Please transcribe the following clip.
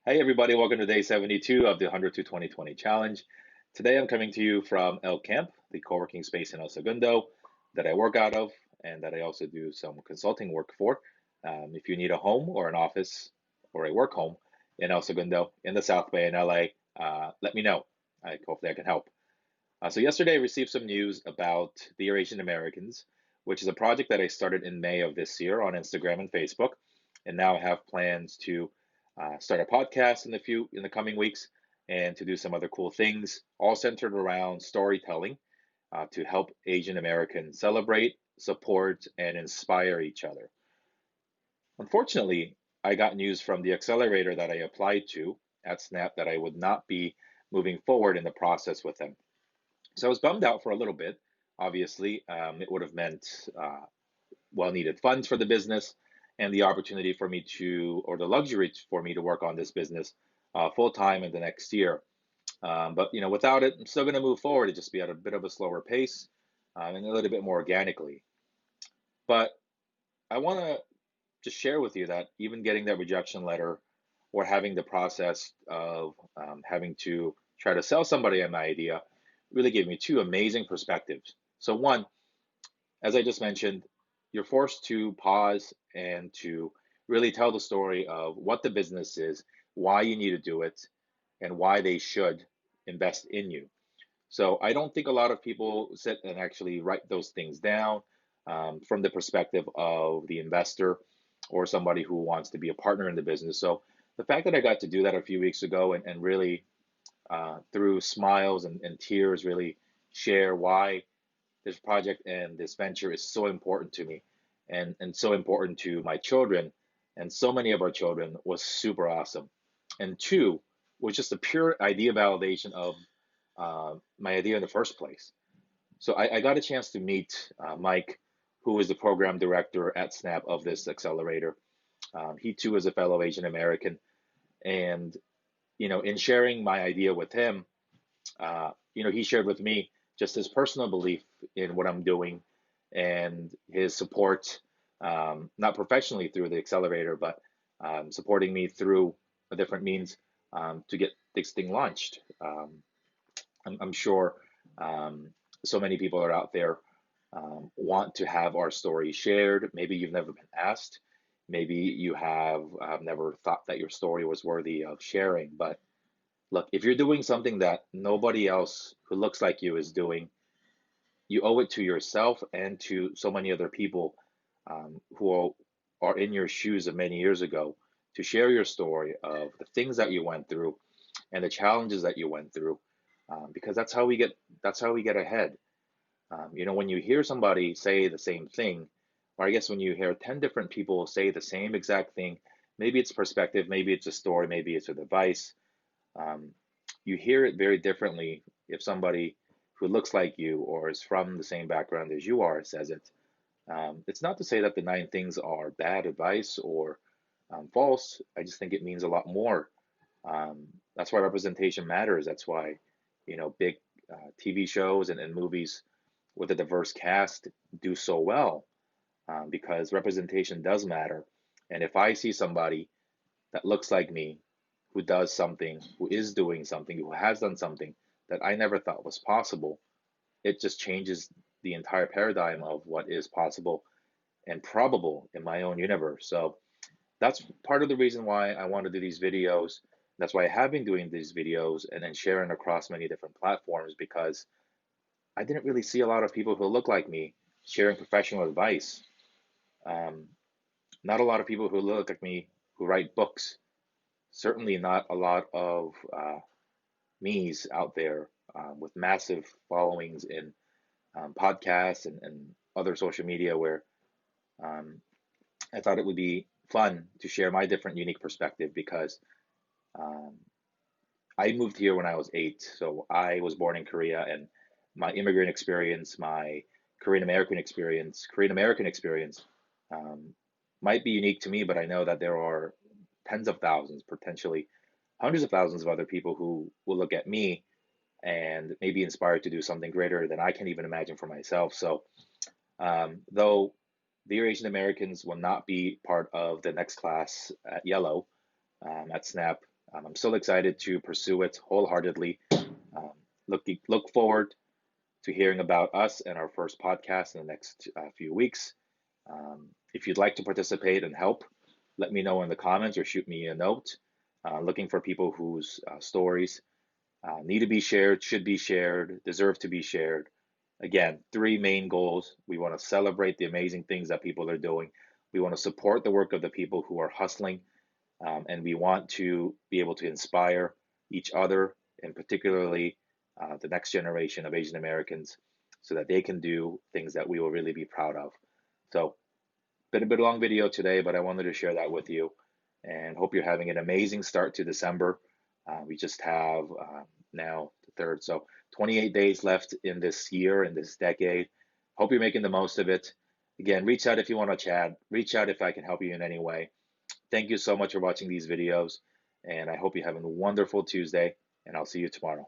Hey everybody, welcome to day 72 of the 100 to 2020 challenge. Today I'm coming to you from El Camp, the co-working space in El Segundo that I work out of and that I also do some consulting work for. If you need a home or an office or a work home in El Segundo in the South Bay in LA, let me know. Hopefully I can help. So yesterday I received some news about Dear Asian Americans, which is a project that I started in May of this year on Instagram and Facebook, and now I have plans to start a podcast in the coming weeks and to do some other cool things, all centered around storytelling to help Asian Americans celebrate, support, and inspire each other. Unfortunately, I got news from the accelerator that I applied to at Snap that I would not be moving forward in the process with them. So I was bummed out for a little bit. Obviously, it would have meant well-needed funds for the business and the opportunity for me to, or the luxury for me to work on this business full time in the next year. But without it, I'm still going to move forward. It just be at a bit of a slower pace and a little bit more organically. But I want to just share with you that even getting that rejection letter or having the process of having to try to sell somebody on my idea really gave me two amazing perspectives. So, one, as I just mentioned, you're forced to pause and to really tell the story of what the business is, why you need to do it, and why they should invest in you. So I don't think a lot of people sit and actually write those things down from the perspective of the investor or somebody who wants to be a partner in the business. So the fact that I got to do that a few weeks ago and really through smiles and tears really share why this project and this venture is so important to me and so important to my children and so many of our children was super awesome. And two was just a pure idea validation of my idea in the first place. So I got a chance to meet Mike, who is the program director at Snap of this accelerator. He too is a fellow Asian American. And, in sharing my idea with him, he shared with me just his personal belief in what I'm doing and his support, not professionally through the accelerator, but supporting me through a different means to get this thing launched. I'm sure so many people are out there want to have our story shared. Maybe you've never been asked. Maybe you have never thought that your story was worthy of sharing, but look, if you're doing something that nobody else who looks like you is doing, you owe it to yourself and to so many other people who are in your shoes of many years ago to share your story of the things that you went through and the challenges that you went through, because that's how we get ahead. When you hear somebody say the same thing, or I guess when you hear 10 different people say the same exact thing, maybe it's perspective, maybe it's a story, maybe it's a device. Um, you hear it very differently if somebody who looks like you or is from the same background as you are says it. It's not to say that the nine things are bad advice or false. I just think it means a lot more. That's why representation matters. That's why, big TV shows and movies with a diverse cast do so well because representation does matter. And if I see somebody that looks like me, who does something, who is doing something, who has done something that I never thought was possible, it just changes the entire paradigm of what is possible and probable in my own universe. So that's part of the reason why I want to do these videos. That's why I have been doing these videos and then sharing across many different platforms because I didn't really see a lot of people who look like me sharing professional advice. Um, Not a lot of people who look like me who write books. Certainly not a lot of me's out there with massive followings in podcasts and other social media where um, I thought it would be fun to share my different unique perspective because um, I moved here when I was 8. So I was born in Korea and my immigrant experience, my Korean American experience um, might be unique to me, but I know that there are tens of thousands, potentially hundreds of thousands of other people who will look at me and may be inspired to do something greater than I can even imagine for myself. So, though the Asian Americans will not be part of the next class at Yellow at Snap, I'm still excited to pursue it wholeheartedly. Um, look forward to hearing about us and our first podcast in the next few weeks. If you'd like to participate and help, let me know in the comments or shoot me a note. Looking for people whose stories need to be shared, should be shared, deserve to be shared. Again, three main goals. We want to celebrate the amazing things that people are doing. We want to support the work of the people who are hustling, and we want to be able to inspire each other, and particularly the next generation of Asian Americans, so that they can do things that we will really be proud of. So, been a bit long video today, but I wanted to share that with you, and hope you're having an amazing start to December. We just have now the third, so 28 days left in this year, in this decade. Hope you're making the most of it. Again, reach out if you want to chat. Reach out if I can help you in any way. Thank you so much for watching these videos, and I hope you have a wonderful Tuesday, and I'll see you tomorrow.